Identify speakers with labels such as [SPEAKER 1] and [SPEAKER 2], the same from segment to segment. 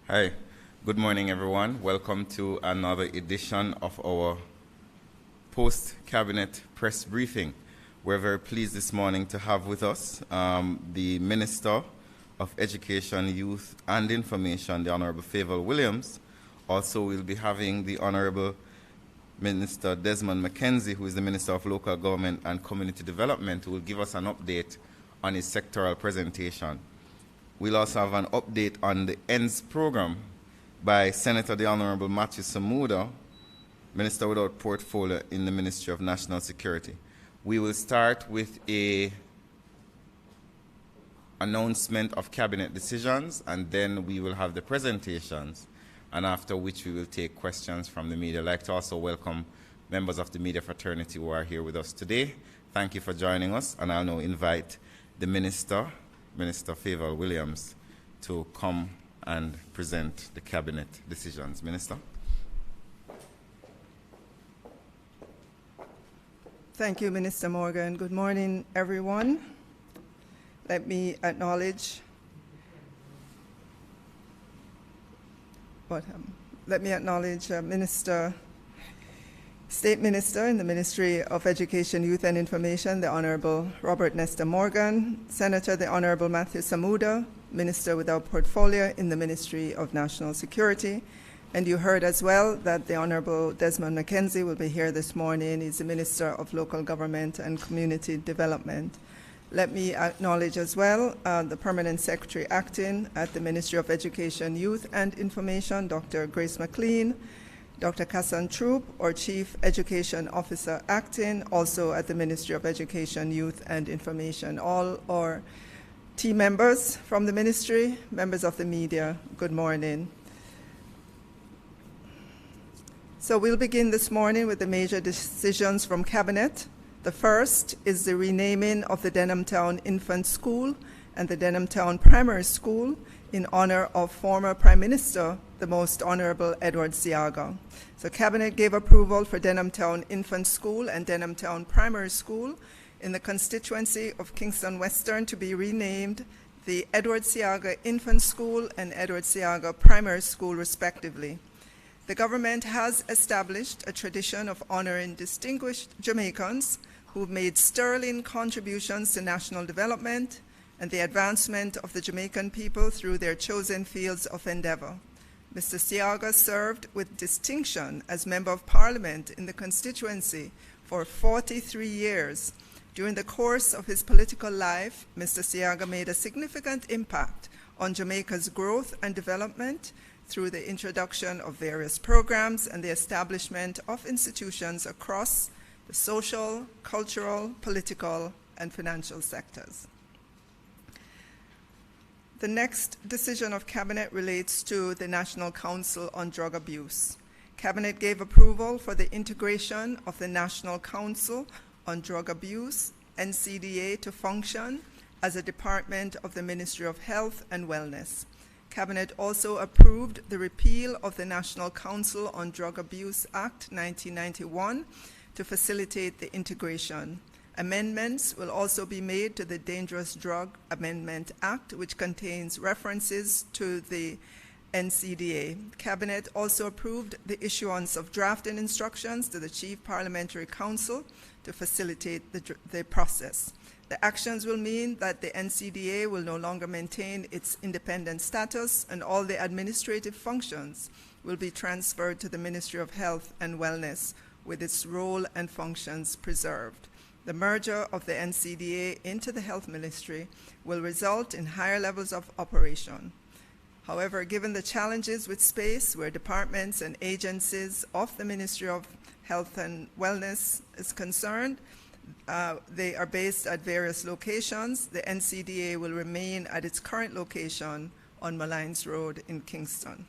[SPEAKER 1] Hi, good morning everyone. Welcome to another edition of our post-cabinet press briefing. We're very pleased this morning to have with us the Minister of Education, Youth and Information, the Honorable Favour Williams. Also, we'll be having the Honorable Minister Desmond McKenzie, who is the Minister of Local Government and Community Development, who will give us an update on his sectoral presentation. We'll also have an update on the ENDS program by Senator the Honorable Matthew Samuda, Minister without portfolio in the Ministry of National Security. We will start with an announcement of cabinet decisions, and then we will have the presentations, and after which we will take questions from the media. I'd like to also welcome members of the media fraternity who are here with us today. Thank you for joining us, and I'll now invite the Minister Favour Williams, to come and present the cabinet decisions. Minister.
[SPEAKER 2] Thank you, Minister Morgan. Good morning, everyone. Let me acknowledge State Minister in the Ministry of Education, Youth and Information, the Honorable Robert Nesta Morgan, Senator the Honorable Matthew Samuda, Minister without portfolio in the Ministry of National Security. And you heard as well that the Honorable Desmond McKenzie will be here this morning. He's the Minister of Local Government and Community Development. Let me acknowledge as well the Permanent Secretary Acting at the Ministry of Education, Youth and Information, Dr. Grace McLean, Dr. Kassan Troop, our Chief Education Officer Acting, also at the Ministry of Education, Youth and Information. All our team members from the ministry, members of the media, good morning. So we'll begin this morning with the major decisions from Cabinet. The first is the renaming of the Denham Town Infant School and the Denham Town Primary School in honor of former Prime Minister, the Most Honorable Edward Seaga. So Cabinet gave approval for Denham Town Infant School and Denham Town Primary School in the constituency of Kingston Western to be renamed the Edward Seaga Infant School and Edward Seaga Primary School, respectively. The government has established a tradition of honoring distinguished Jamaicans who made sterling contributions to national development and the advancement of the Jamaican people through their chosen fields of endeavor. Mr. Seaga served with distinction as Member of Parliament in the constituency for 43 years. During the course of his political life, Mr. Seaga made a significant impact on Jamaica's growth and development through the introduction of various programs and the establishment of institutions across the social, cultural, political, and financial sectors. The next decision of Cabinet relates to the National Council on Drug Abuse. Cabinet gave approval for the integration of the National Council on Drug Abuse, NCDA, to function as a department of the Ministry of Health and Wellness. Cabinet also approved the repeal of the National Council on Drug Abuse Act 1991 to facilitate the integration. Amendments will also be made to the Dangerous Drug Amendment Act, which contains references to the NCDA. Cabinet also approved the issuance of drafting instructions to the Chief Parliamentary Council to facilitate the process. The actions will mean that the NCDA will no longer maintain its independent status, and all the administrative functions will be transferred to the Ministry of Health and Wellness, with its role and functions preserved. The merger of the NCDA into the Health Ministry will result in higher levels of operation. However, given the challenges with space where departments and agencies of the Ministry of Health and Wellness is concerned, they are based at various locations. The NCDA will remain at its current location on Malines Road in Kingston.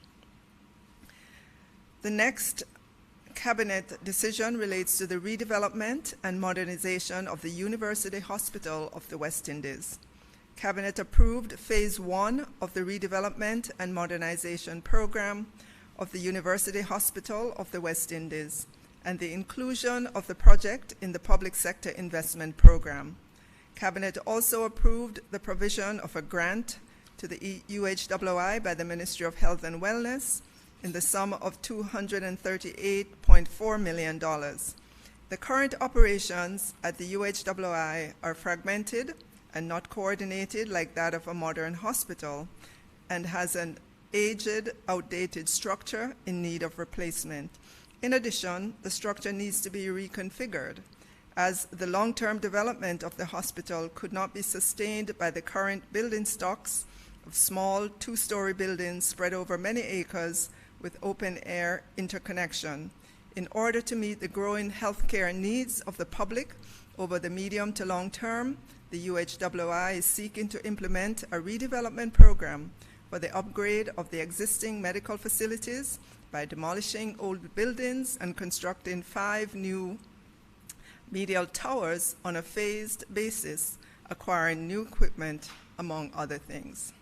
[SPEAKER 2] The next Cabinet decision relates to the redevelopment and modernization of the University Hospital of the West Indies. Cabinet approved Phase 1 of the redevelopment and modernization program of the University Hospital of the West Indies and the inclusion of the project in the Public Sector Investment Program. Cabinet also approved the provision of a grant to to the UHWI by the Ministry of Health and Wellness in the sum of $238.4 million. The current operations at the UHWI are fragmented and not coordinated like that of a modern hospital, and has an aged, outdated structure in need of replacement. In addition, the structure needs to be reconfigured, as the long-term development of the hospital could not be sustained by the current building stocks of small two-story buildings spread over many acres with open-air interconnection. In order to meet the growing healthcare needs of the public over the medium to long term, the UHWI is seeking to implement a redevelopment program for the upgrade of the existing medical facilities by demolishing old buildings and constructing 5 new medial towers on a phased basis, acquiring new equipment, among other things.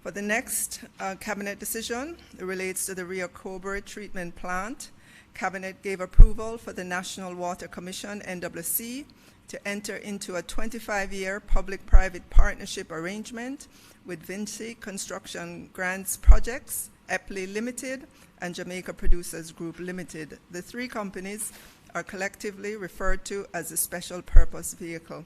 [SPEAKER 2] For the next Cabinet decision, it relates to the Rio Cobre treatment plant. Cabinet gave approval for the National Water Commission, NWC, to enter into a 25-year public-private partnership arrangement with Vinci Construction Grants Projects, Epley Limited, and Jamaica Producers Group Limited. The 3 companies are collectively referred to as a special purpose vehicle.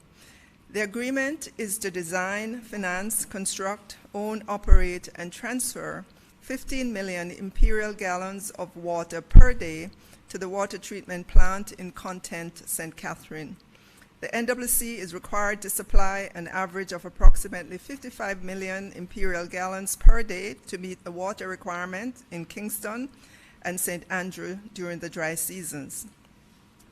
[SPEAKER 2] The agreement is to design, finance, construct, own, operate, and transfer 15 million imperial gallons of water per day to the water treatment plant in Content, St. Catherine. The NWC is required to supply an average of approximately 55 million imperial gallons per day to meet the water requirement in Kingston and St. Andrew during the dry seasons.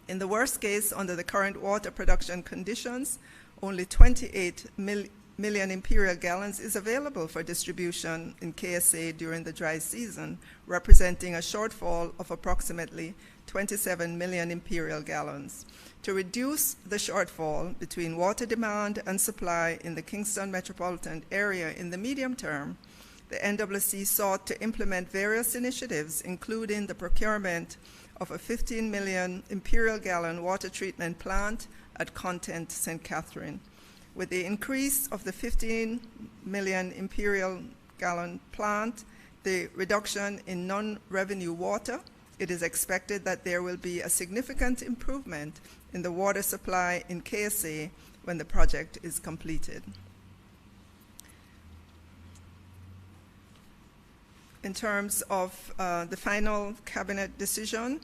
[SPEAKER 2] In the worst case, under the current water production conditions, only 28 million imperial gallons is available for distribution in KSA during the dry season, representing a shortfall of approximately 27 million imperial gallons. To reduce the shortfall between water demand and supply in the Kingston metropolitan area in the medium term, the NWC sought to implement various initiatives, including the procurement of a 15 million imperial gallon water treatment plant at Content, St. Catherine. With the increase of the 15 million imperial gallon plant, the reduction in non-revenue water, it is expected that there will be a significant improvement in the water supply in KSA when the project is completed. In terms of the final Cabinet decision,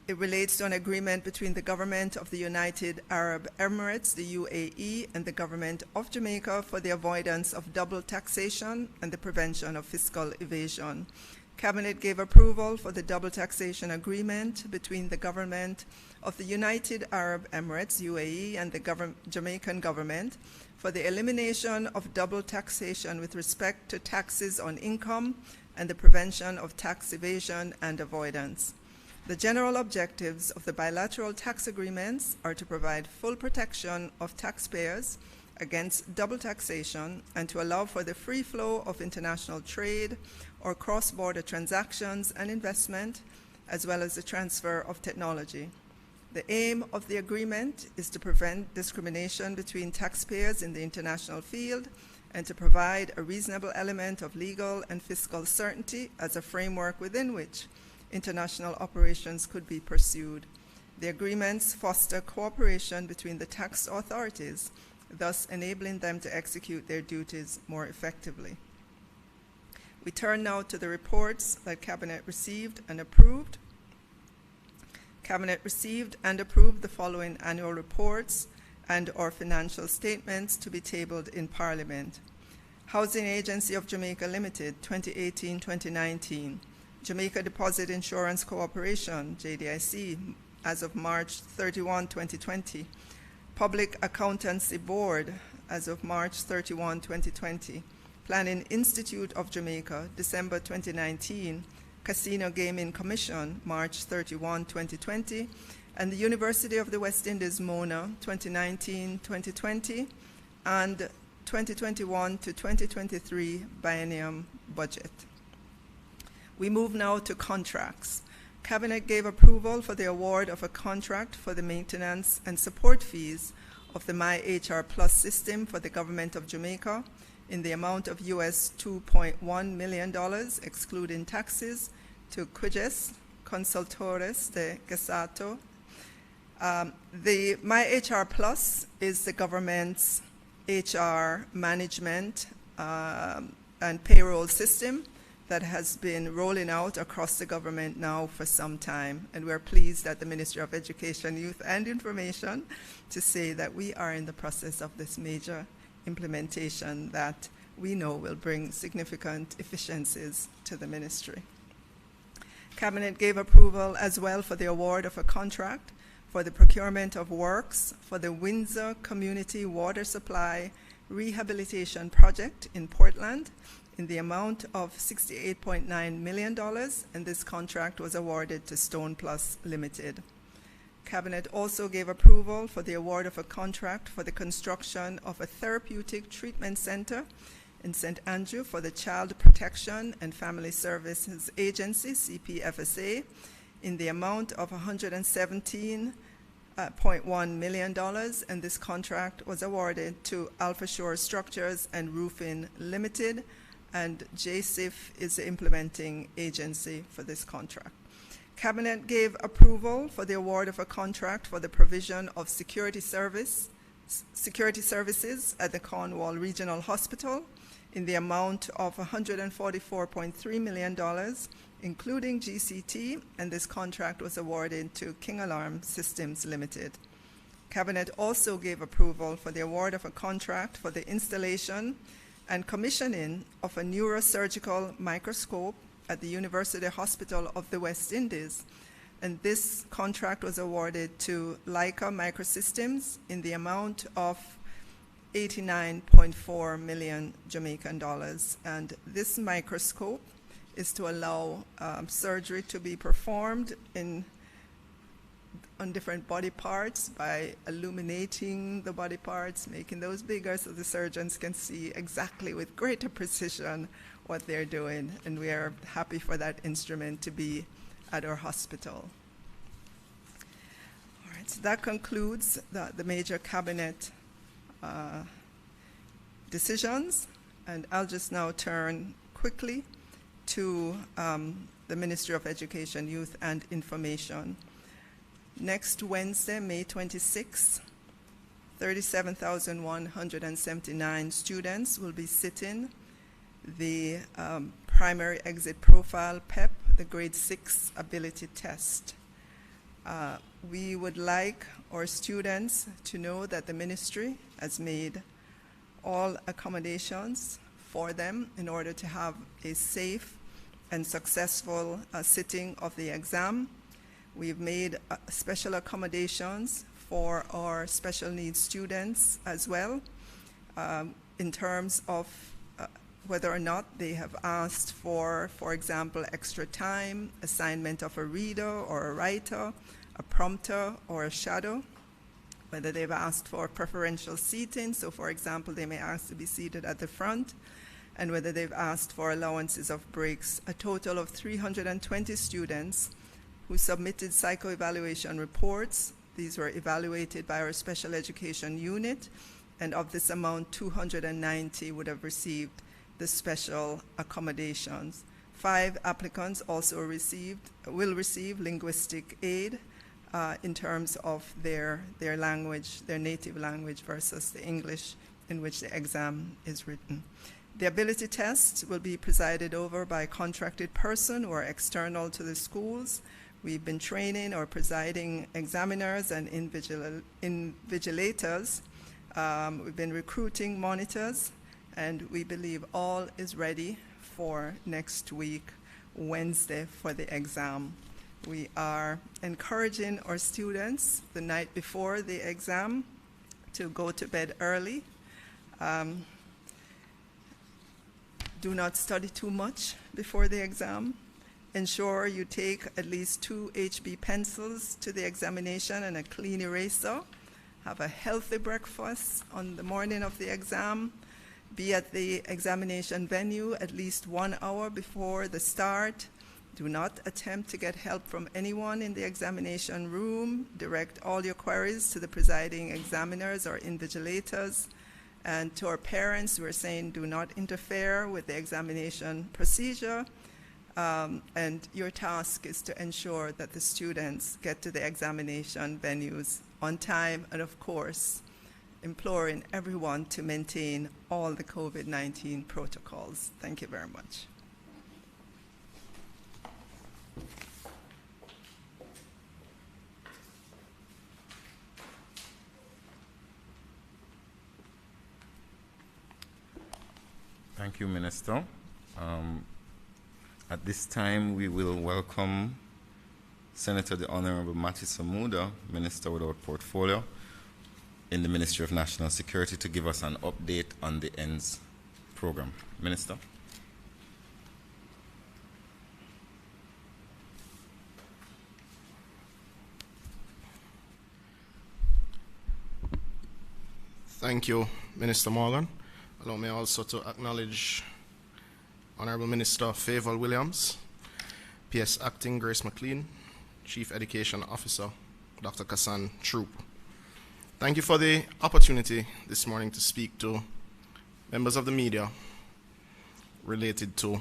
[SPEAKER 2] it relates to an agreement between the government of the United Arab Emirates, the UAE, and the government of Jamaica for the avoidance of double taxation and the prevention of fiscal evasion. Cabinet gave approval for the double taxation agreement between the government of the United Arab Emirates, UAE, and the Jamaican government for the elimination of double taxation with respect to taxes on income and the prevention of tax evasion and avoidance. The general objectives of the bilateral tax agreements are to provide full protection of taxpayers against double taxation and to allow for the free flow of international trade or cross-border transactions and investment, as well as the transfer of technology. The aim of the agreement is to prevent discrimination between taxpayers in the international field and to provide a reasonable element of legal and fiscal certainty as a framework within which international operations could be pursued. The agreements foster cooperation between the tax authorities, thus enabling them to execute their duties more effectively. We turn now to the reports that Cabinet received and approved. Cabinet received and approved the following annual reports and or financial statements to be tabled in Parliament. Housing Agency of Jamaica Limited, 2018-2019. Jamaica Deposit Insurance Corporation, JDIC, as of March 31, 2020. Public Accountancy Board, as of March 31, 2020. Planning Institute of Jamaica, December 2019. Casino Gaming Commission, March 31, 2020. And the University of the West Indies, MONA, 2019-2020. And 2021 to 2023 biennium budget. We move now to contracts. Cabinet gave approval for the award of a contract for the maintenance and support fees of the MyHR Plus system for the government of Jamaica in the amount of US $2.1 million, excluding taxes, to Quidges Consultores de Gasato. The MyHR Plus is the government's HR management and payroll system that has been rolling out across the government now for some time. And we're pleased at the Ministry of Education, Youth and Information to say that we are in the process of this major implementation that we know will bring significant efficiencies to the ministry. Cabinet gave approval as well for the award of a contract for the procurement of works for the Windsor Community Water Supply Rehabilitation Project in Portland in the amount of $68.9 million, and this contract was awarded to Stone Plus Limited. Cabinet also gave approval for the award of a contract for the construction of a therapeutic treatment center in St. Andrew for the Child Protection and Family Services Agency, CPFSA, in the amount of $117.1 million, and this contract was awarded to Alpha Shore Structures and Roofing Limited, and JSIF is the implementing agency for this contract. Cabinet gave approval for the award of a contract for the provision of security services at the Cornwall Regional Hospital in the amount of $144.3 million, including GCT, and this contract was awarded to King Alarm Systems Limited. Cabinet also gave approval for the award of a contract for the installation and commissioning of a neurosurgical microscope at the University Hospital of the West Indies, and this contract was awarded to Leica Microsystems in the amount of 89.4 million Jamaican dollars. And this microscope is to allow surgery to be performed on different body parts by illuminating the body parts, making those bigger so the surgeons can see exactly with greater precision what they're doing. And we are happy for that instrument to be at our hospital. All right, so that concludes the major cabinet decisions. And I'll just now turn quickly to the Ministry of Education, Youth and Information. Next Wednesday, May 26, 37,179 students will be sitting the Primary Exit Profile PEP, the Grade 6 Ability Test. We would like our students to know that the ministry has made all accommodations for them in order to have a safe and successful sitting of the exam. We've made special accommodations for our special needs students as well, in terms of whether or not they have asked for example, extra time, assignment of a reader or a writer, a prompter or a shadow, whether they've asked for preferential seating, so for example, they may ask to be seated at the front, and whether they've asked for allowances of breaks. A total of 320 students who submitted psychoevaluation reports. These were evaluated by our special education unit, and of this amount, 290 would have received the special accommodations. 5 applicants also will receive linguistic aid in terms of their language, their native language versus the English in which the exam is written. The ability test will be presided over by a contracted person or external to the schools. We've been training our presiding examiners and invigilators. We've been recruiting monitors, and we believe all is ready for next week, Wednesday, for the exam. We are encouraging our students the night before the exam to go to bed early. Do not study too much before the exam. Ensure you take at least 2 HB pencils to the examination and a clean eraser. Have a healthy breakfast on the morning of the exam. Be at the examination venue at least 1 hour before the start. Do not attempt to get help from anyone in the examination room. Direct all your queries to the presiding examiners or invigilators. And to our parents, we're saying do not interfere with the examination procedure. And your task is to ensure that the students get to the examination venues on time, and of course, imploring everyone to maintain all the COVID-19 protocols. Thank you very much.
[SPEAKER 1] Thank you, Minister. At this time, we will welcome Senator the Honorable Matty Samuda, Minister without Portfolio in the Ministry of National Security, to give us an update on the ENDS program. Minister.
[SPEAKER 3] Thank you, Minister Morgan. Allow me also to acknowledge Honorable Minister Favour Williams, PS Acting Grace McLean, Chief Education Officer Dr. Kassan Troop. Thank you for the opportunity this morning to speak to members of the media related to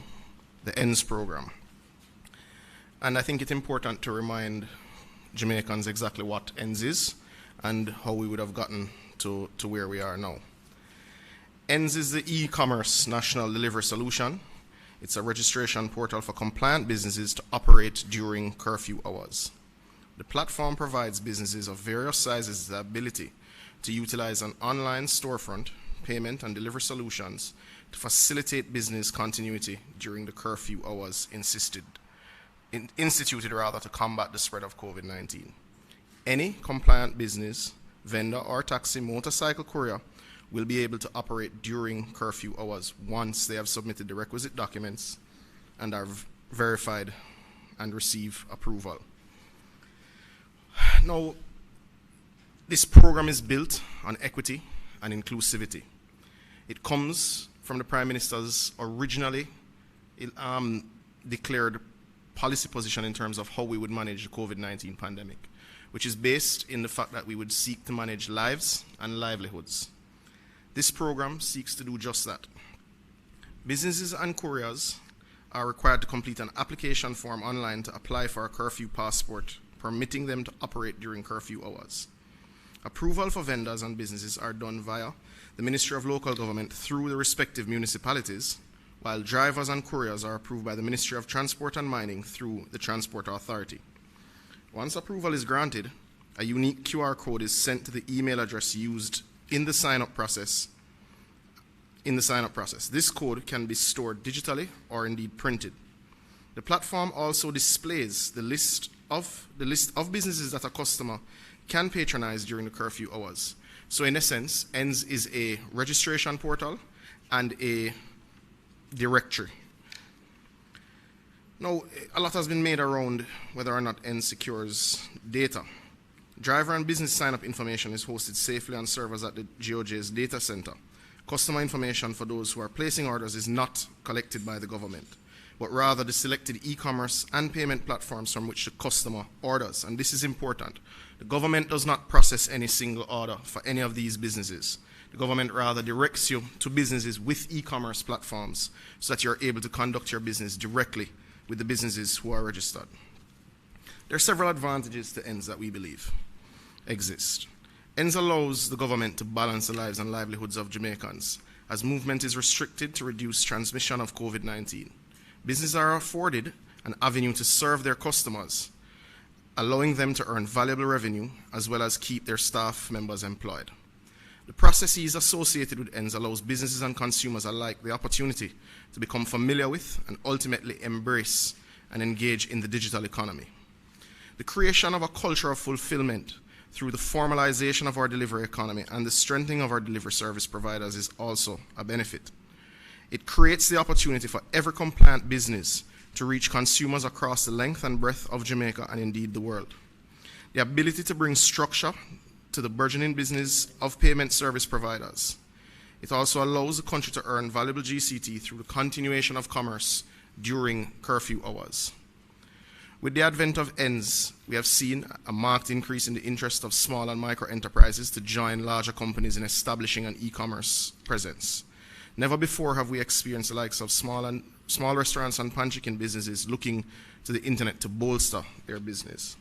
[SPEAKER 3] the ENDS program. And I think it's important to remind Jamaicans exactly what ENDS is and how we would have gotten to where we are now. ENDS is the e-commerce national delivery solution. It's a registration portal for compliant businesses to operate during curfew hours. The platform provides businesses of various sizes the ability to utilize an online storefront, payment, and delivery solutions to facilitate business continuity during the curfew hours instituted to combat the spread of COVID-19. Any compliant business, vendor, or taxi motorcycle courier will be able to operate during curfew hours once they have submitted the requisite documents and are verified and receive approval. Now, this program is built on equity and inclusivity. It comes from the Prime Minister's originally declared policy position in terms of how we would manage the COVID-19 pandemic, which is based in the fact that we would seek to manage lives and livelihoods. This program seeks to do just that. Businesses and couriers are required to complete an application form online to apply for a curfew passport, permitting them to operate during curfew hours. Approval for vendors and businesses are done via the Ministry of Local Government through the respective municipalities, while drivers and couriers are approved by the Ministry of Transport and Mining through the Transport Authority. Once approval is granted, a unique QR code is sent to the email address used in the sign-up process. This code can be stored digitally or indeed printed. The platform also displays the list of businesses that a customer can patronize during the curfew hours. So in essence, ENDS is a registration portal and a directory. Now, a lot has been made around whether or not ENDS secures data. Driver and business sign-up information is hosted safely on servers at the GOJ's data center. Customer information for those who are placing orders is not collected by the government, but rather the selected e-commerce and payment platforms from which the customer orders. And this is important. The government does not process any single order for any of these businesses. The government rather directs you to businesses with e-commerce platforms so that you're able to conduct your business directly with the businesses who are registered. There are several advantages to ENDS that we believe exist. ENDS allows the government to balance the lives and livelihoods of Jamaicans as movement is restricted to reduce transmission of COVID-19. Businesses are afforded an avenue to serve their customers, allowing them to earn valuable revenue as well as keep their staff members employed. The processes associated with ENDS allows businesses and consumers alike the opportunity to become familiar with and ultimately embrace and engage in the digital economy. The creation of a culture of fulfillment through the formalization of our delivery economy and the strengthening of our delivery service providers is also a benefit. It creates the opportunity for every compliant business to reach consumers across the length and breadth of Jamaica and indeed the world. The ability to bring structure to the burgeoning business of payment service providers. It also allows the country to earn valuable GCT through the continuation of commerce during curfew hours. With the advent of ENDS, we have seen a marked increase in the interest of small and micro enterprises to join larger companies in establishing an e-commerce presence. Never before have we experienced the likes of small restaurants and pan-chicken businesses looking to the internet to bolster their business.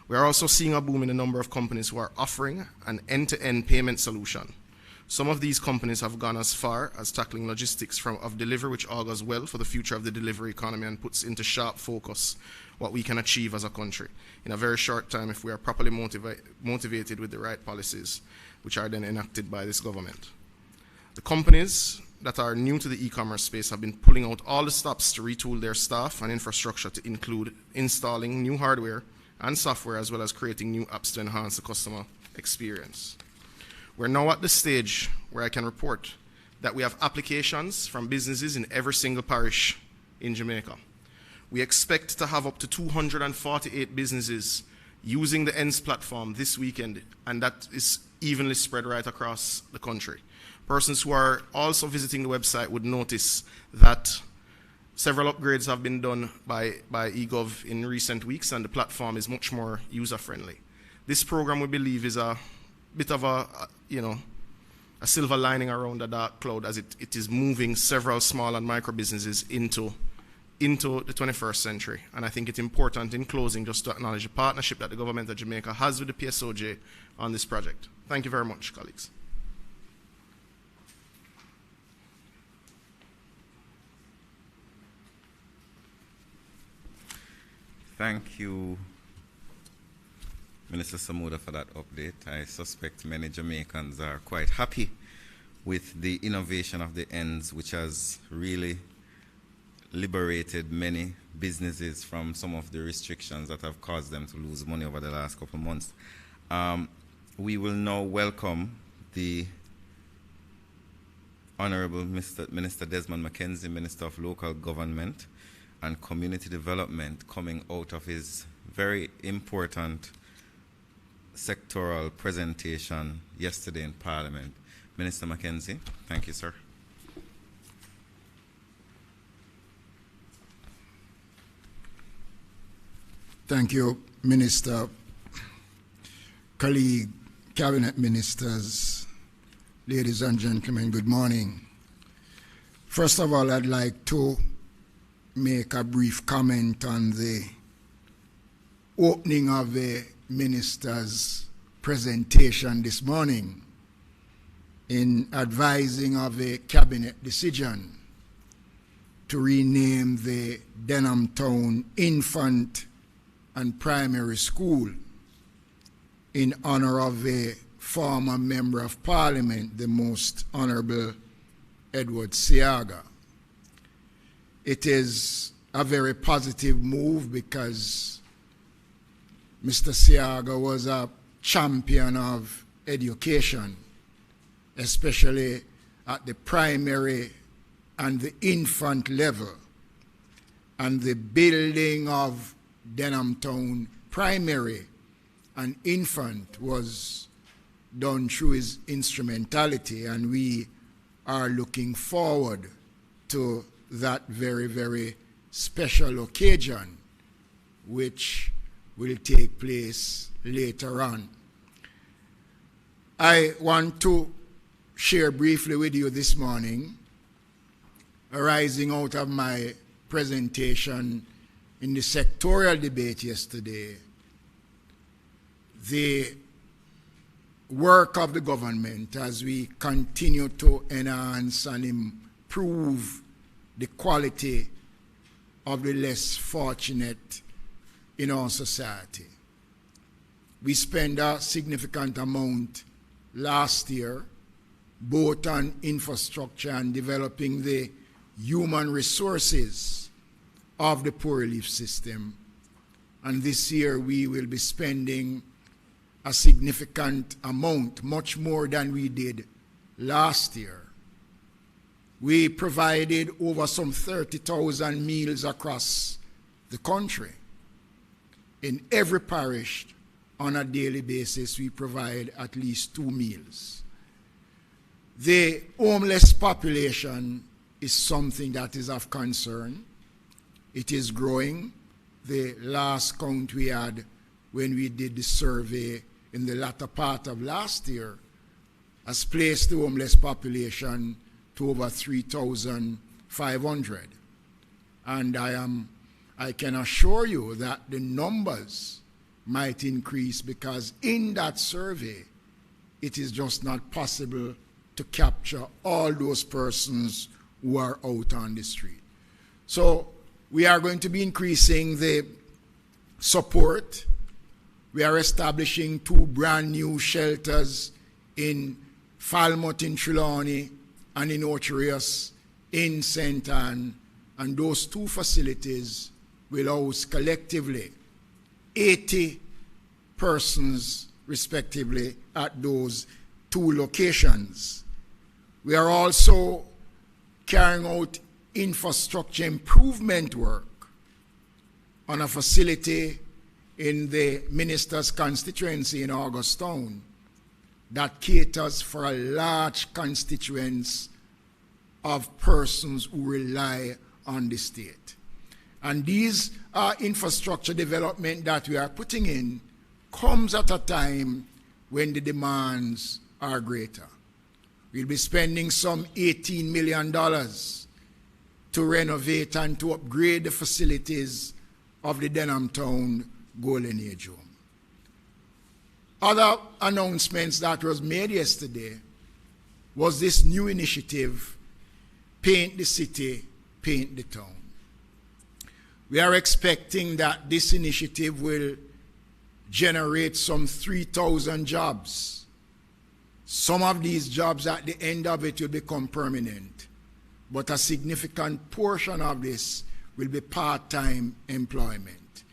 [SPEAKER 3] We are also seeing a boom in the number of companies who are offering an end-to-end payment solution. Some of these companies have gone as far as tackling logistics of delivery, which augurs well for the future of the delivery economy and puts into sharp focus what we can achieve as a country in a very short time if we are properly motivated with the right policies, which are then enacted by this government. The companies that are new to the e-commerce space have been pulling out all the stops to retool their staff and infrastructure to include installing new hardware and software, as well as creating new apps to enhance the customer experience. We're now at the stage where I can report that we have applications from businesses in every single parish in Jamaica. We expect to have up to 248 businesses using the ENDS platform this weekend, and that is evenly spread right across the country. Persons who are also visiting the website would notice that several upgrades have been done by eGov in recent weeks, and the platform is much more user-friendly. This program, we believe, is a bit of a silver lining around the dark cloud, as it is moving several small and micro businesses into the 21st century. And I think it's important, in closing, just to acknowledge the partnership that the government of Jamaica has with the PSOJ on this project. Thank you very much, colleagues.
[SPEAKER 1] Thank you, Minister Samuda, for that update. I suspect many Jamaicans are quite happy with the innovation of the ENDS, which has really liberated many businesses from some of the restrictions that have caused them to lose money over the last couple of months. We will now welcome the Honorable Minister Desmond McKenzie, Minister of Local Government and Community Development, coming out of his very important sectoral presentation yesterday in Parliament. Minister McKenzie, thank you, sir.
[SPEAKER 4] Thank you, Minister, colleague, cabinet ministers, ladies and gentlemen, good morning. First of all, I'd like to make a brief comment on the opening of the minister's presentation this morning in advising of a cabinet decision to rename the Denham Town Infant and Primary School in honor of a former Member of Parliament, the Most Honorable Edward Siaga. It is a very positive move because Mr. Siaga was a champion of education, especially at the primary and the infant level. And the building of Denham Town Primary and Infant was done through his instrumentality, and we are looking forward to that very, very special occasion which will take place later on. I want to share briefly with you this morning, arising out of my presentation in the sectorial debate yesterday, the work of the government as we continue to enhance and improve the quality of the less fortunate in our society. We spent a significant amount last year, both on infrastructure and developing the human resources of the poor relief system. And this year we will be spending a significant amount, much more than we did last year. We provided over some 30,000 meals across the country. In every parish, on a daily basis, we provide at least 2 meals. The homeless population is something that is of concern. It is growing. the last count we had when we did the survey in the latter part of last year has placed the homeless population to over 3,500. And I can assure you that the numbers might increase because in that survey, it is just not possible to capture all those persons who are out on the street. So we are going to be increasing the support. We are establishing 2 brand new shelters in Falmouth in Trelawney and in Ocherius in St. Anne, and those 2 facilities will house collectively 80 persons respectively at those 2 locations. We are also carrying out infrastructure improvement work on a facility in the minister's constituency in Augustown that caters for a large constituency of persons who rely on the state. And these infrastructure development that we are putting in comes at a time when the demands are greater. We'll be spending some $18 million to renovate and to upgrade the facilities of the Denhamtown Golden Age Home. Other announcements that was made yesterday was this new initiative, Paint the City, Paint the Town. We are expecting that this initiative will generate some 3,000 jobs. Some of these jobs at the end of it will become permanent, but a significant portion of this will be part-time employment.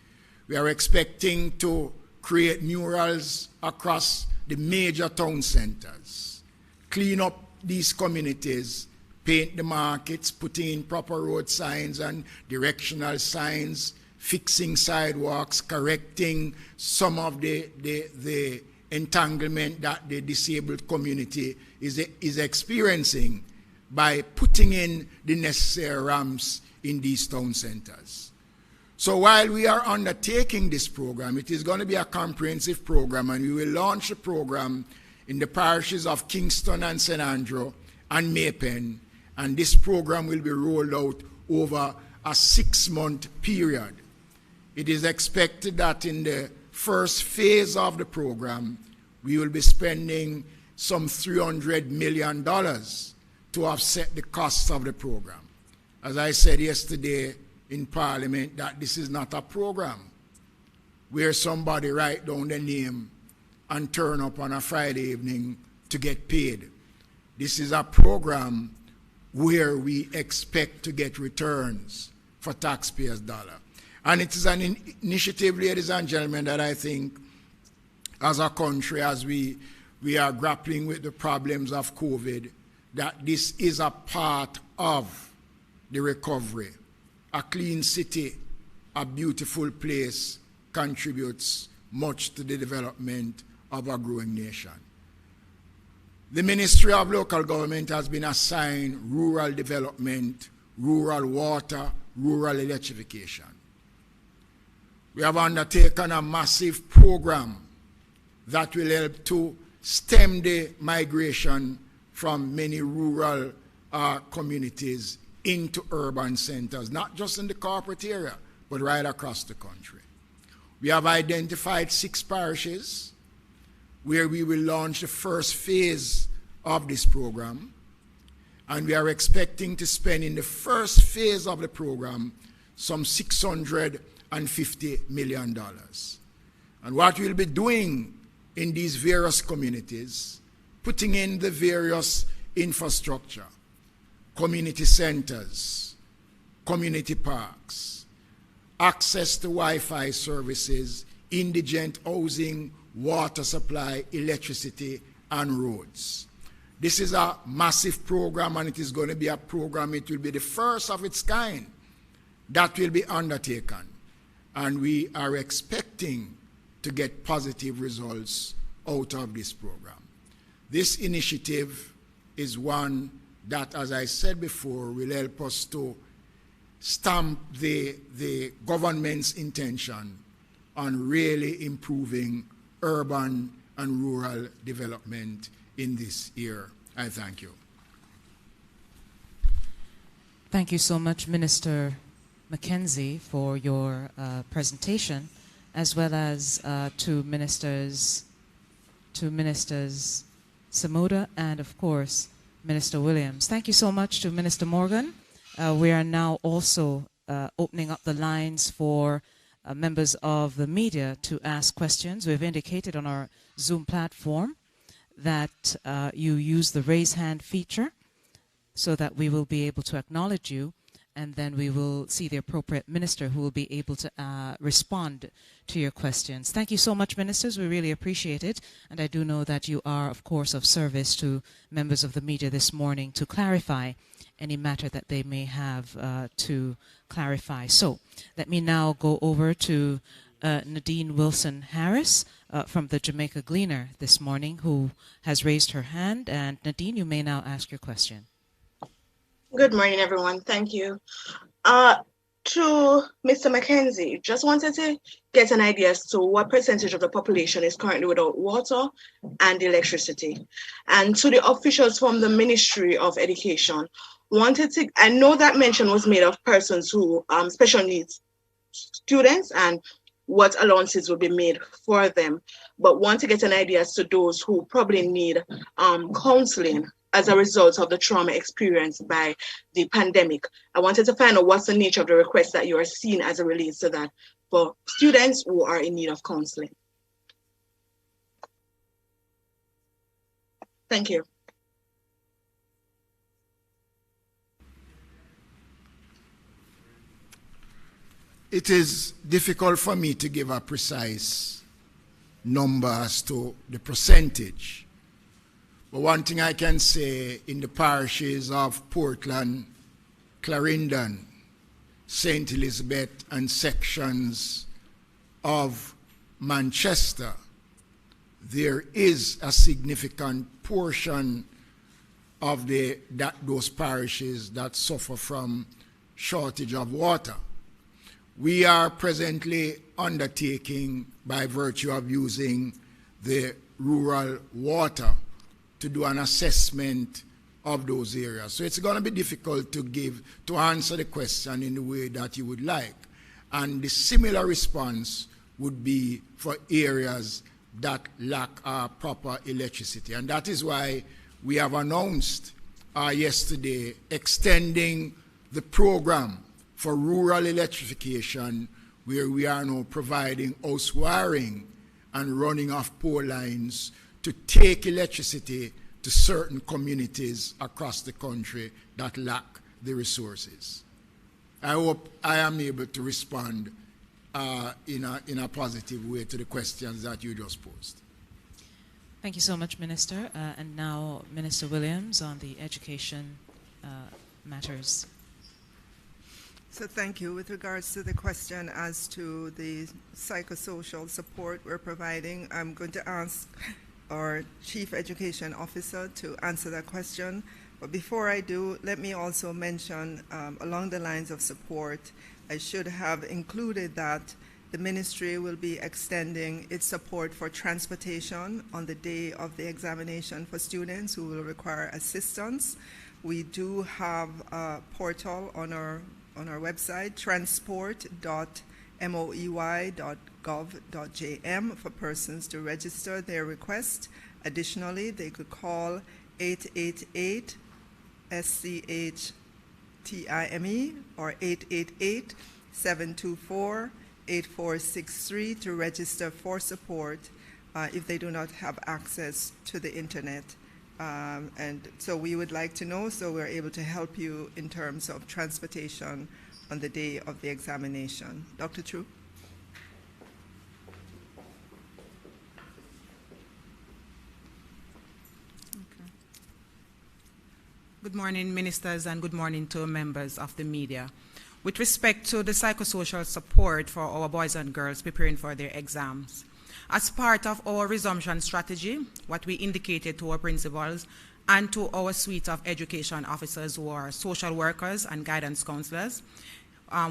[SPEAKER 4] We are expecting to create murals across the major town centers, clean up these communities, paint the markets, putting in proper road signs and directional signs, fixing sidewalks, correcting some of the entanglement that the disabled community is experiencing by putting in the necessary ramps in these town centers. So while we are undertaking this program, it is going to be a comprehensive program, and we will launch the program in the parishes of Kingston and St. Andrew and Maypen, and this program will be rolled out over a 6-month period. It is expected that in the first phase of the program, we will be spending some $300 million to offset the costs of the program. As I said yesterday in Parliament, that this is not a program where somebody write down their name and turn up on a Friday evening to get paid. This is a program where we expect to get returns for taxpayers' dollar. And it is an initiative, ladies and gentlemen, that I think as a country, as we are grappling with the problems of COVID, that this is a part of the recovery. A clean city, a beautiful place contributes much to the development of a growing nation. The Ministry of Local Government has been assigned rural development, rural water, rural electrification. We have undertaken a massive program that will help to stem the migration from many rural communities into urban centers, not just in the corporate area, but right across the country. We have identified 6 parishes where we will launch the first phase of this program, and we are expecting to spend in the first phase of the program some $650 million. And what we'll be doing in these various communities, putting in the various infrastructure, community centers, community parks, access to Wi-Fi services, indigent housing, water supply, electricity, and roads. This is a massive program, and it is going to be a program, it will be the first of its kind that will be undertaken. And we are expecting to get positive results out of this program. This initiative is one that, as I said before, will help us to stamp the government's intention on really improving urban and rural development in this year. I thank you.
[SPEAKER 5] Thank you so much, Minister Mackenzie, for your presentation, as well as to Ministers Samuda and, of course, Minister Williams. Thank you so much to Minister Morgan. We are now also opening up the lines for members of the media to ask questions. We've indicated on our Zoom platform that you use the raise hand feature so that we will be able to acknowledge you, and then we will see the appropriate minister who will be able to respond to your questions. Thank you so much, ministers. We really appreciate it. And I do know that you are, of course, of service to members of the media this morning to clarify any matter that they may have to clarify. So let me now go over to Nadine Wilson-Harris from the Jamaica Gleaner this morning, who has raised her hand. And Nadine, you may now ask your question.
[SPEAKER 6] Good morning, everyone. Thank you. To Mr. Mackenzie, just wanted to get an idea as to what percentage of the population is currently without water and electricity. And to the officials from the Ministry of Education, I know that mention was made of persons who, special needs students, and what allowances will be made for them, but want to get an idea as to those who probably need counseling as a result of the trauma experienced by the pandemic. I wanted to find out what's the nature of the request that you are seeing as it relates to that for students who are in need of counseling. Thank you.
[SPEAKER 4] It is difficult for me to give a precise number as to the percentage. But one thing I can say, in the parishes of Portland, Clarendon, St. Elizabeth, and sections of Manchester, there is a significant portion of those parishes that suffer from shortage of water. We are presently undertaking, by virtue of using the rural water, to do an assessment of those areas. So it's going to be difficult to answer the question in the way that you would like. And the similar response would be for areas that lack proper electricity. And that is why we have announced yesterday extending the program for rural electrification, where we are now providing house wiring and running of pole lines to take electricity to certain communities across the country that lack the resources. I hope I am able to respond in a positive way to the questions that you just posed.
[SPEAKER 5] Thank you so much, Minister. And now, Minister Williams on the education matters.
[SPEAKER 2] So thank you. With regards to the question as to the psychosocial support we're providing, I'm going to ask our Chief Education Officer to answer that question. But before I do, let me also mention, along the lines of support, I should have included that the ministry will be extending its support for transportation on the day of the examination for students who will require assistance. We do have a portal on our website, transport.moey.gov.jm, for persons to register their request. Additionally, they could call 888-SCHTIME or 888-724-8463 to register for support if they do not have access to the internet. And so we would like to know, so we're able to help you in terms of transportation on the day of the examination. Dr. True?
[SPEAKER 7] Okay. Good morning, ministers, and good morning to members of the media. With respect to the psychosocial support for our boys and girls preparing for their exams, as part of our resumption strategy, what we indicated to our principals and to our suite of education officers who are social workers and guidance counselors,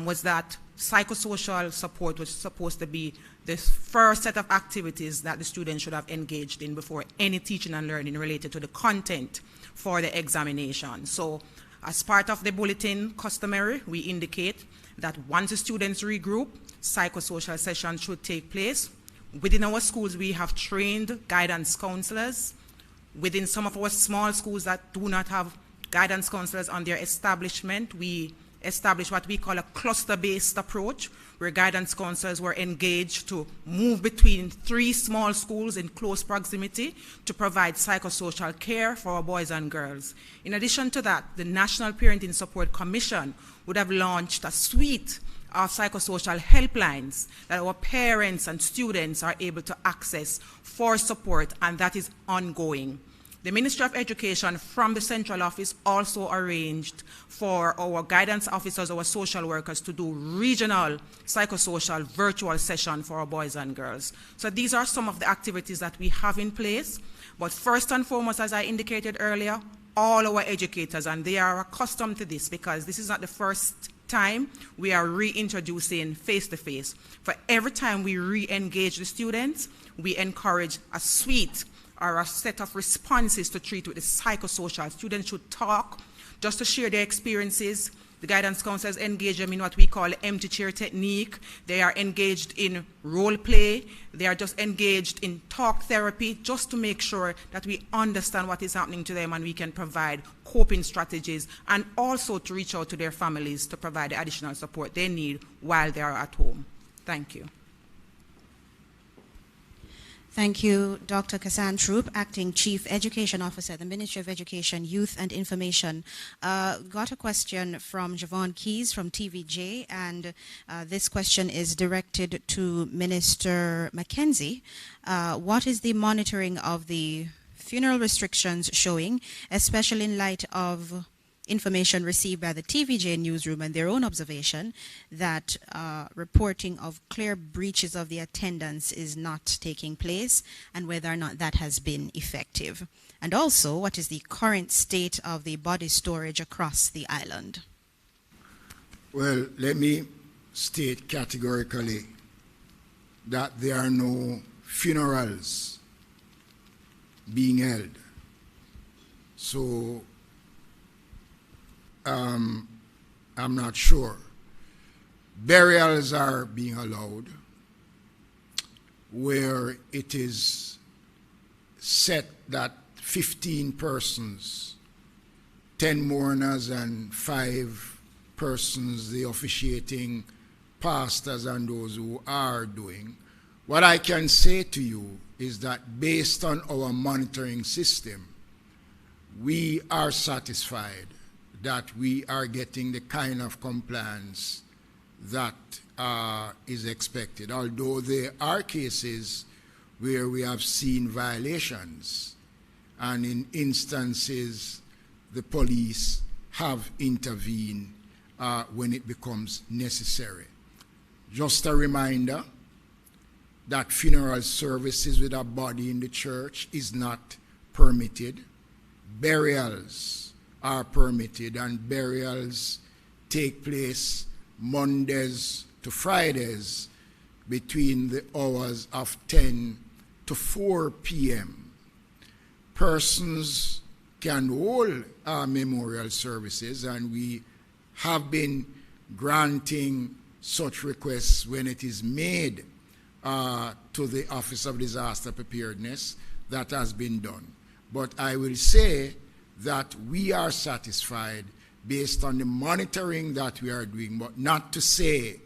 [SPEAKER 7] was that psychosocial support was supposed to be the first set of activities that the students should have engaged in before any teaching and learning related to the content for the examination. So as part of the bulletin customary, we indicate that once the students regroup, psychosocial sessions should take place. Within our schools, we have trained guidance counselors. Within some of our small schools that do not have guidance counselors on their establishment, we establish what we call a cluster-based approach, where guidance counselors were engaged to move between 3 small schools in close proximity to provide psychosocial care for our boys and girls. In addition to that, the National Parenting Support Commission would have launched a suite of psychosocial helplines that our parents and students are able to access for support, and that is ongoing. The Ministry of Education from the central office also arranged for our guidance officers, our social workers, to do regional psychosocial virtual session for our boys and girls. So these are some of the activities that we have in place. But first and foremost, as I indicated earlier, all our educators, and they are accustomed to this because this is not the first time we are reintroducing face-to-face. For every time we re-engage the students, we encourage a suite or a set of responses to treat with the psychosocial. Students should talk just to share their experiences. The guidance counselors engage them in what we call empty chair technique. They are engaged in role play. They are just engaged in talk therapy just to make sure that we understand what is happening to them and we can provide coping strategies, and also to reach out to their families to provide the additional support they need while they are at home. Thank you.
[SPEAKER 8] Thank you, Dr. Kassan Troop, Acting Chief Education Officer at the Ministry of Education, Youth and Information. Got a question from Javon Keys from TVJ, and this question is directed to Minister Mackenzie. What is the monitoring of the funeral restrictions showing, especially in light of information received by the TVJ newsroom and their own observation that reporting of clear breaches of the attendance is not taking place, and whether or not that has been effective? And also, what is the current state of the body storage across the island?
[SPEAKER 4] Well, let me state categorically that there are no funerals being held. So I'm not sure. Burials are being allowed where it is set that 15 persons, 10 mourners and 5 persons, the officiating pastors and those who are doing. What I can say to you is that based on our monitoring system, we are satisfied that we are getting the kind of compliance that is expected, although there are cases where we have seen violations, and in instances the police have intervened when it becomes necessary. Just a reminder that funeral services with a body in the church is not permitted. Burials are permitted, and burials take place Mondays to Fridays between the hours of 10 to 4 p.m. Persons can hold memorial services, and we have been granting such requests when it is made to the Office of Disaster Preparedness. That has been done. But I will say that we are satisfied based on the monitoring that we are doing, but not to say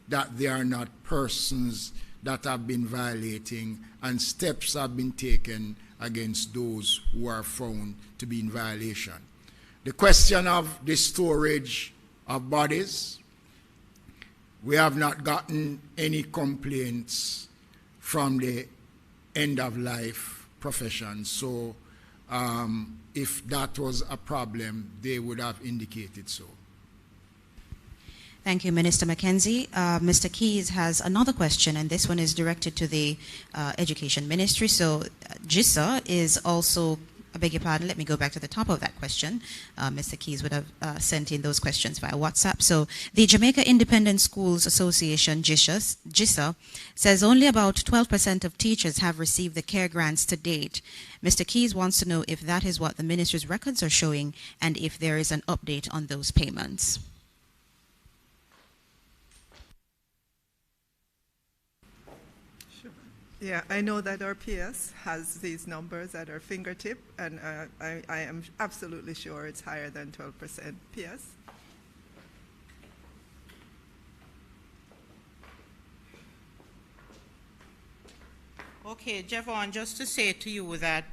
[SPEAKER 4] that there are not persons that have been violating and steps have been taken against those who are found to be in violation. The question of the storage of bodies, we have not gotten any complaints from the end-of-life profession. So if that was a problem, they would have indicated so.
[SPEAKER 8] Thank you, Minister Mackenzie. Mr. Keys has another question, and this one is directed to the Education Ministry. So GISA is also I beg your pardon, let me go back to the top of that question. Mr. Keys would have sent in those questions via WhatsApp. So the Jamaica Independent Schools Association, JISA, says only about 12% of teachers have received the care grants to date. Mr. Keys wants to know if that is what the ministry's records are showing and if there is an update on those payments.
[SPEAKER 2] Yeah, I know that our PS has these numbers at our fingertip, and I am absolutely sure it's higher than 12% PS.
[SPEAKER 7] Okay, Javon, just to say to you that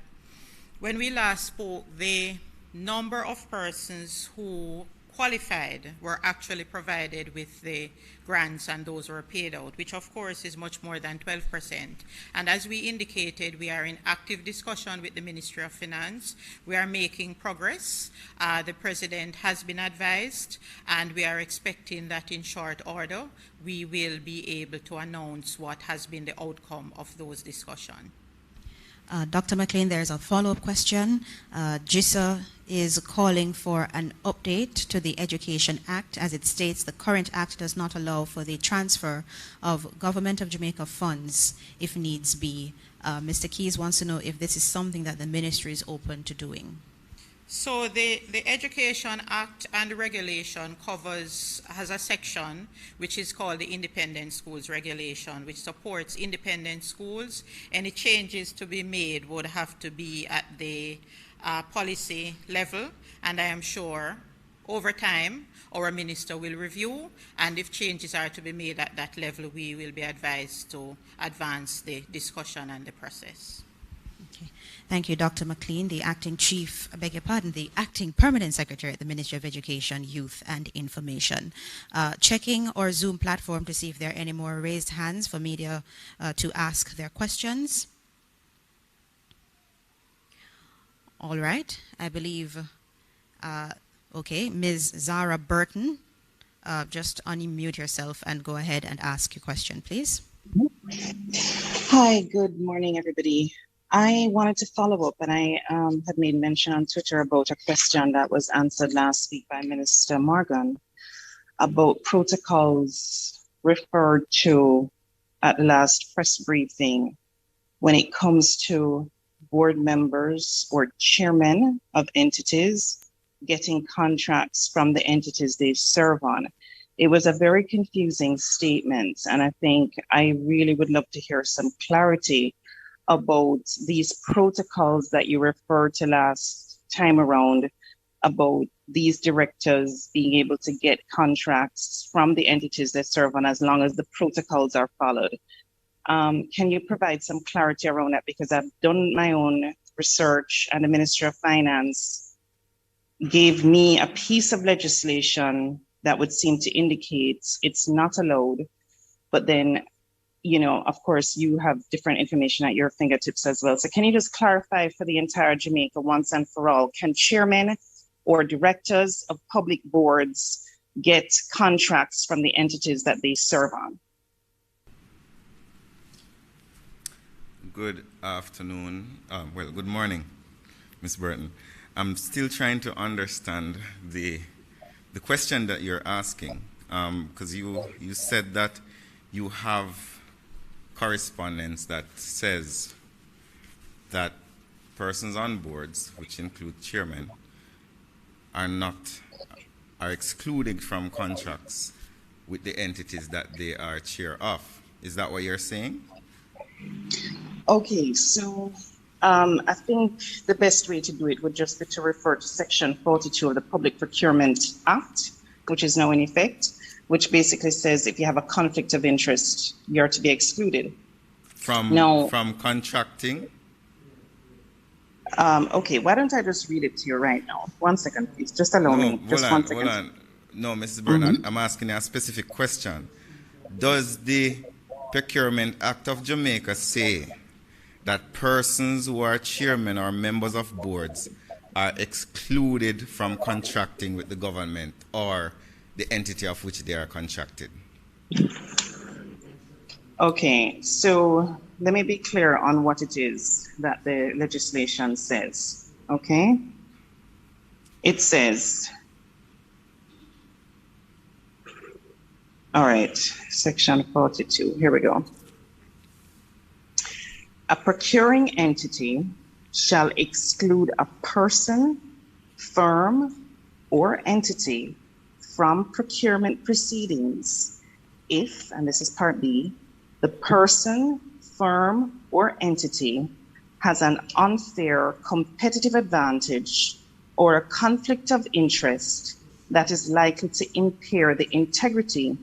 [SPEAKER 7] when we last spoke, the number of persons who qualified were actually provided with the grants and those were paid out, which of course is much more than 12%. And as we indicated, we are in active discussion with the Ministry of Finance. We are making progress. The President has been advised, and we are expecting that in short order, we will be able to announce what has been the outcome of those discussions.
[SPEAKER 8] Dr. McLean, there's a follow-up question. JISA is calling for an update to the Education Act. As it states, the current act does not allow for the transfer of Government of Jamaica funds if needs be. Mr. Keys wants to know if this is something that the ministry is open to doing.
[SPEAKER 7] So the Education Act and the regulation has a section which is called the Independent Schools Regulation, which supports independent schools. Any changes to be made would have to be at the policy level, and I am sure over time our minister will review, and if changes are to be made at that level, we will be advised to advance the discussion and the process.
[SPEAKER 8] Okay. Thank you, Dr. McLean, the acting chief, I beg your pardon, the acting permanent secretary at the Ministry of Education, Youth and Information. Checking our Zoom platform to see if there are any more raised hands for media to ask their questions. All right, I believe, okay, Ms. Zara Burton, just unmute yourself and go ahead and ask your question, please.
[SPEAKER 9] Hi, good morning, everybody. I wanted to follow up, and I had made mention on Twitter about a question that was answered last week by Minister Morgan about protocols referred to at the last press briefing when it comes to board members or chairmen of entities getting contracts from the entities they serve on. It was a very confusing statement, and I think I really would love to hear some clarity about these protocols that you referred to last time around about these directors being able to get contracts from the entities they serve on as long as the protocols are followed. Can you provide some clarity around that? Because I've done my own research, and the Ministry of Finance gave me a piece of legislation that would seem to indicate it's not allowed, but then, you know, of course, you have different information at your fingertips as well. So can you just clarify for the entire Jamaica once and for all, can chairmen or directors of public boards get contracts from the entities that they serve on?
[SPEAKER 1] Good afternoon. Well, good morning, Ms. Burton. I'm still trying to understand the question that you're asking, because you said that you have correspondence that says that persons on boards, which include chairmen, are excluded from contracts with the entities that they are chair of. Is that what you're saying?
[SPEAKER 9] Okay, so I think the best way to do it would just be to refer to Section 42 of the Public Procurement Act, which is now in effect, which basically says if you have a conflict of interest, you're to be excluded.
[SPEAKER 1] From contracting?
[SPEAKER 9] Okay, why don't I just read it to you right now? 1 second, please. Just allow me. Just 1 second.
[SPEAKER 1] Hold on. No, Mrs. Burnett, I'm asking you a specific question. Does the Procurement Act of Jamaica say that persons who are chairmen or members of boards are excluded from contracting with the government or the entity of which they are contracted?
[SPEAKER 9] Okay, so let me be clear on what it is that the legislation says. Okay? It says, all right, section 42, here we go. A procuring entity shall exclude a person, firm, or entity from procurement proceedings if, and this is part B, the person, firm, or entity has an unfair competitive advantage or a conflict of interest that is likely to impair the integrity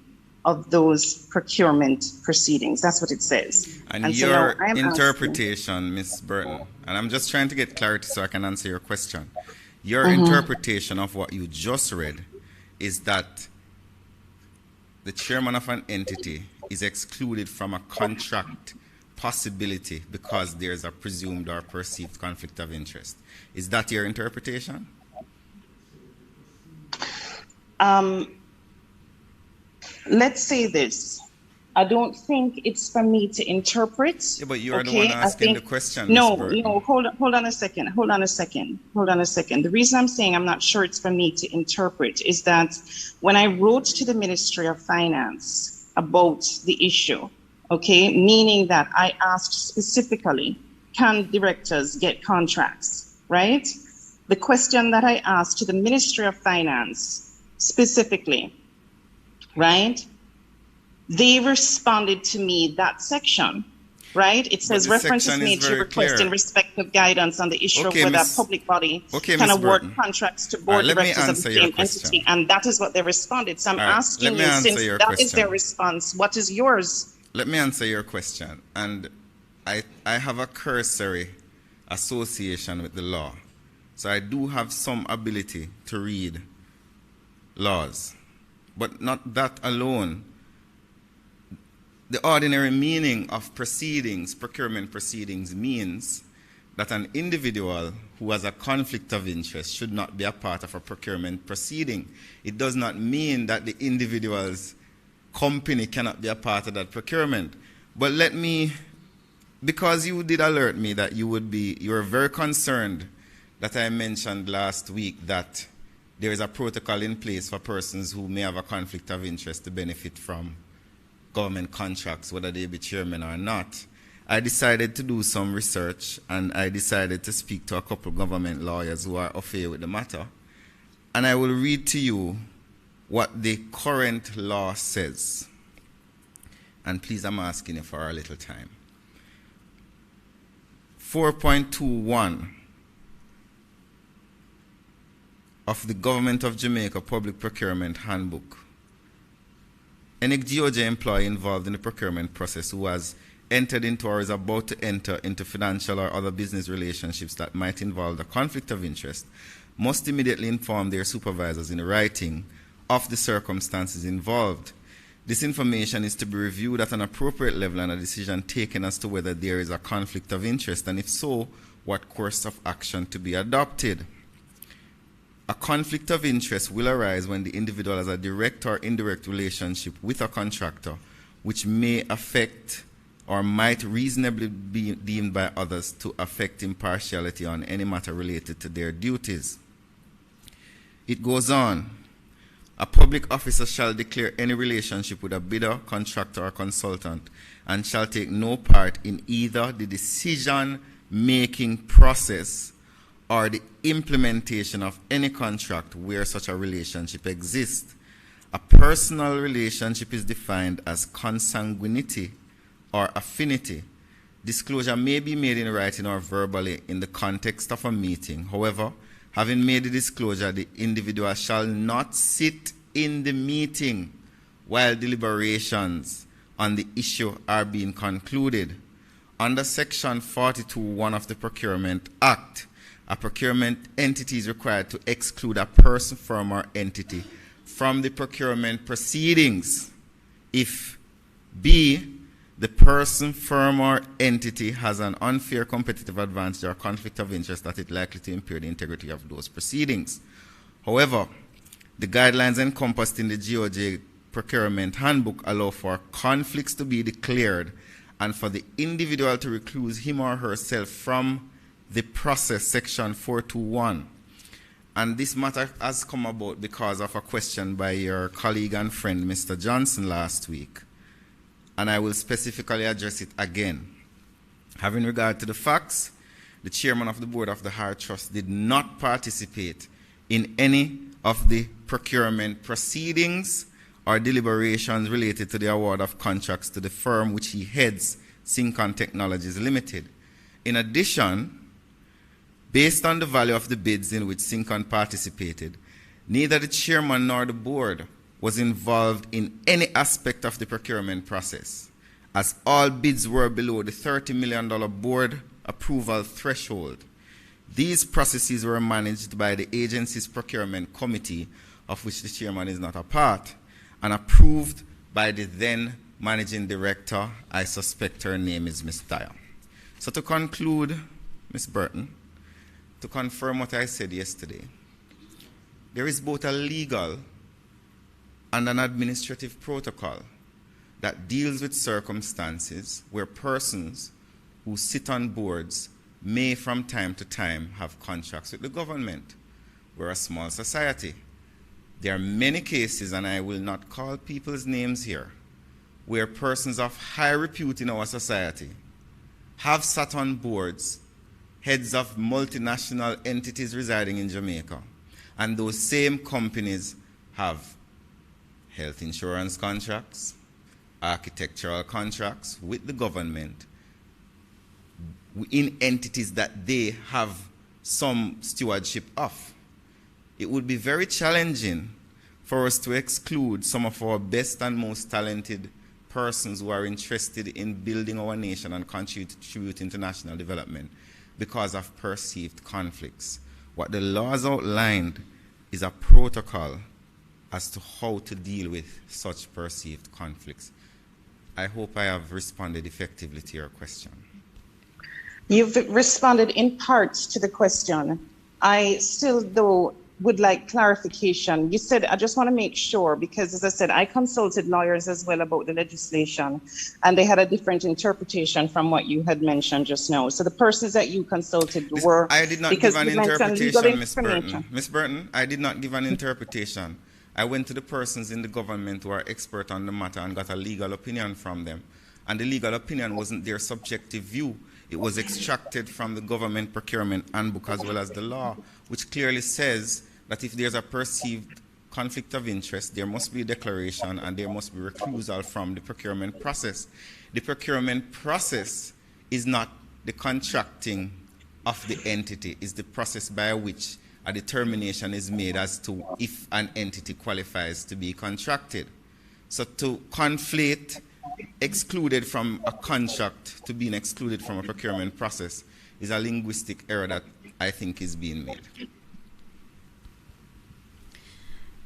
[SPEAKER 9] of those procurement proceedings. That's what it says.
[SPEAKER 1] And
[SPEAKER 9] so
[SPEAKER 1] your
[SPEAKER 9] now I'm
[SPEAKER 1] interpretation, Ms. Burton, and I'm just trying to get clarity so I can answer your question. Your interpretation of what you just read is that the chairman of an entity is excluded from a contract possibility because there's a presumed or perceived conflict of interest. Is that your interpretation?
[SPEAKER 9] Let's say this. I don't think it's for me to interpret.
[SPEAKER 1] Yeah, but you're the one asking the question.
[SPEAKER 9] No, hold on a second. The reason I'm saying I'm not sure it's for me to interpret is that when I wrote to the Ministry of Finance about the issue, okay, meaning that I asked specifically, can directors get contracts, right? The question that I asked to the Ministry of Finance specifically, right? They responded to me that section, right? It says references made to request in respect of guidance on the issue of whether a public body can award contracts to board directors of the same entity. And that is what they responded. So I'm asking you, since that is their response, what is yours?
[SPEAKER 1] Let me answer your question. And I have a cursory association with the law. So I do have some ability to read laws. But not that alone. The ordinary meaning of proceedings, procurement proceedings, means that an individual who has a conflict of interest should not be a part of a procurement proceeding. It does not mean that the individual's company cannot be a part of that procurement. But let me, because you did alert me that you were very concerned that I mentioned last week that there is a protocol in place for persons who may have a conflict of interest to benefit from government contracts, whether they be chairmen or not. I decided to do some research, and I decided to speak to a couple government lawyers who are familiar with the matter. And I will read to you what the current law says. And please, I'm asking you for a little time. 4.21 of the Government of Jamaica Public Procurement Handbook. Any GOJ employee involved in the procurement process who has entered into or is about to enter into financial or other business relationships that might involve a conflict of interest must immediately inform their supervisors in writing of the circumstances involved. This information is to be reviewed at an appropriate level and a decision taken as to whether there is a conflict of interest, and if so, what course of action to be adopted. A conflict of interest will arise when the individual has a direct or indirect relationship with a contractor, which may affect or might reasonably be deemed by others to affect impartiality on any matter related to their duties. It goes on. A public officer shall declare any relationship with a bidder, contractor, or consultant and shall take no part in either the decision-making process or the implementation of any contract where such a relationship exists. A personal relationship is defined as consanguinity or affinity. Disclosure may be made in writing or verbally in the context of a meeting. However, having made the disclosure, the individual shall not sit in the meeting while deliberations on the issue are being concluded. Under Section 42(1) of the Procurement Act, a procurement entity is required to exclude a person, firm, or entity from the procurement proceedings if B, the person, firm, or entity has an unfair competitive advantage or conflict of interest that is likely to impair the integrity of those proceedings. However, the guidelines encompassed in the GOJ Procurement Handbook allow for conflicts to be declared and for the individual to recluse him or herself from the process, section 421. And this matter has come about because of a question by your colleague and friend, Mr. Johnson, last week. And I will specifically address it again. Having regard to the facts, the chairman of the board of the High Trust did not participate in any of the procurement proceedings or deliberations related to the award of contracts to the firm which he heads, Syncon Technologies Limited. In addition, based on the value of the bids in which Syncon participated, neither the chairman nor the board was involved in any aspect of the procurement process, as all bids were below the $30 million board approval threshold. These processes were managed by the agency's procurement committee, of which the chairman is not a part, and approved by the then managing director. I suspect her name is Ms. Dyer. So to conclude, Ms. Burton, to confirm what I said yesterday, there is both a legal and an administrative protocol that deals with circumstances where persons who sit on boards may from time to time have contracts with the government. We're a small society. There are many cases, and I will not call people's names here, where persons of high repute in our society have sat on boards, heads of multinational entities residing in Jamaica, and those same companies have health insurance contracts, architectural contracts with the government in entities that they have some stewardship of. It would be very challenging for us to exclude some of our best and most talented persons who are interested in building our nation and contributing to national development because of perceived conflicts. What the laws outlined is a protocol as to how to deal with such perceived conflicts. I hope I have responded effectively to your question.
[SPEAKER 9] You've responded in part to the question. I still, though, would like clarification. You said, I just want to make sure, because as I said, I consulted lawyers as well about the legislation, and they had a different interpretation from what you had mentioned just now. So the persons that you consulted were...
[SPEAKER 1] I did not give an interpretation, Ms. Burton. Ms. Burton, I did not give an interpretation. I went to the persons in the government who are expert on the matter and got a legal opinion from them. And the legal opinion wasn't their subjective view. It was extracted from the government procurement handbook as well as the law, which clearly says that if there's a perceived conflict of interest, there must be a declaration and there must be recusal from the procurement process. The procurement process is not the contracting of the entity, it's the process by which a determination is made as to if an entity qualifies to be contracted. So to conflate excluded from a contract to being excluded from a procurement process is a linguistic error that I think is being made.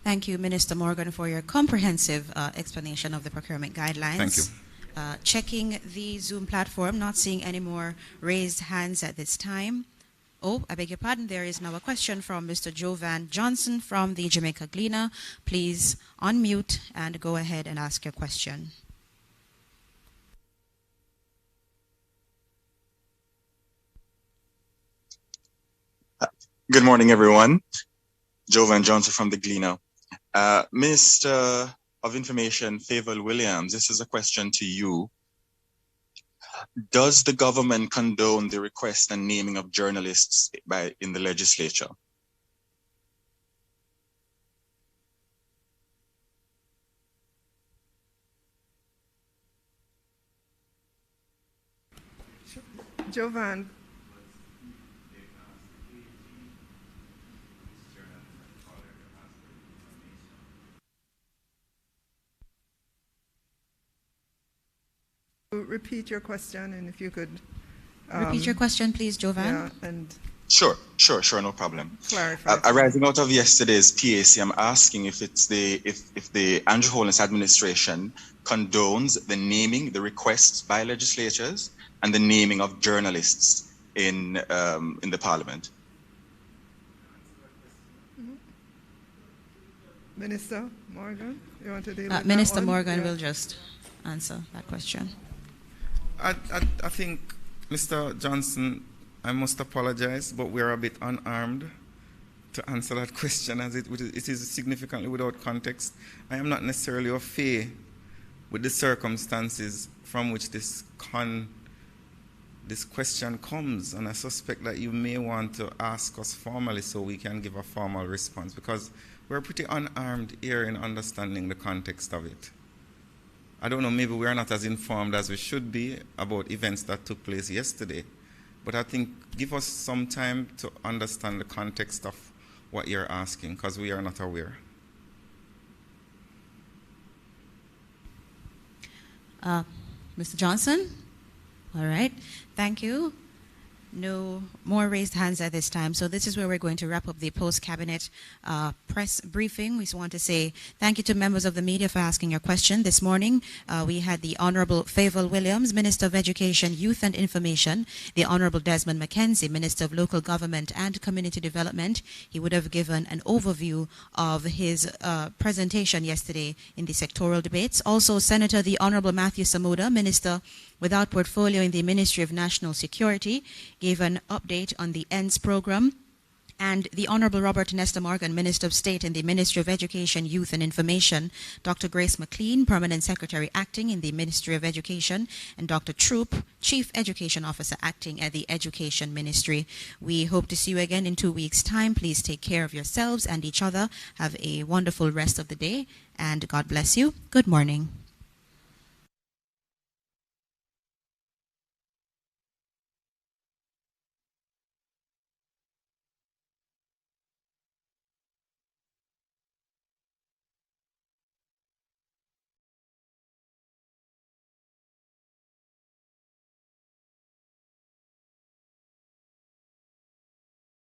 [SPEAKER 8] Thank you, Minister Morgan, for your comprehensive explanation of the procurement guidelines.
[SPEAKER 1] Thank you.
[SPEAKER 8] Checking the Zoom platform, not seeing any more raised hands at this time. Oh, I beg your pardon, there is now a question from Mr. Jovan Johnson from the Jamaica Gleaner. Please unmute and go ahead and ask your question.
[SPEAKER 10] Good morning, everyone. Jovan Johnson from the Gleaner. Minister of Information, Favour Williams, this is a question to you. Does the government condone the request and naming of journalists in the legislature?
[SPEAKER 2] Jovan. Repeat your question, and if you could
[SPEAKER 8] repeat your question, please, Jovan.
[SPEAKER 2] Yeah, and
[SPEAKER 10] Sure, no problem.
[SPEAKER 2] Clarify.
[SPEAKER 10] Arising out of yesterday's PAC, I'm asking if it's if the Andrew Holness administration condones the naming, the requests by legislatures, and the naming of journalists in the Parliament.
[SPEAKER 2] Minister Morgan, you want to deal with
[SPEAKER 8] Minister
[SPEAKER 2] that one?
[SPEAKER 8] Morgan
[SPEAKER 2] Yeah.
[SPEAKER 8] will just answer that question.
[SPEAKER 1] I think Mr. Johnson I must apologize, but we're a bit unarmed to answer that question, as it is significantly without context. I am not necessarily au fait with the circumstances from which this question comes, and I suspect that you may want to ask us formally so we can give a formal response, because we're pretty unarmed here in understanding the context of it. I don't know, maybe we're not as informed as we should be about events that took place yesterday, but I think give us some time to understand the context of what you're asking, because we are not aware.
[SPEAKER 8] Mr. Johnson? All right, thank you. No more raised hands at this time. So this is where we're going to wrap up the post-cabinet press briefing. We just want to say thank you to members of the media for asking your question. This morning, we had the Honorable Favour Williams, Minister of Education, Youth and Information, the Honorable Desmond McKenzie, Minister of Local Government and Community Development. He would have given an overview of his presentation yesterday in the sectoral debates. Also, Senator the Honorable Matthew Samuda, Minister without portfolio in the Ministry of National Security, gave an update on the ENDS program. And the Honorable Robert Nesta Morgan, Minister of State in the Ministry of Education, Youth and Information, Dr. Grace McLean, Permanent Secretary acting in the Ministry of Education, and Dr. Troop, Chief Education Officer acting at the Education Ministry. We hope to see you again in 2 weeks' time. Please take care of yourselves and each other. Have a wonderful rest of the day, and God bless you. Good morning.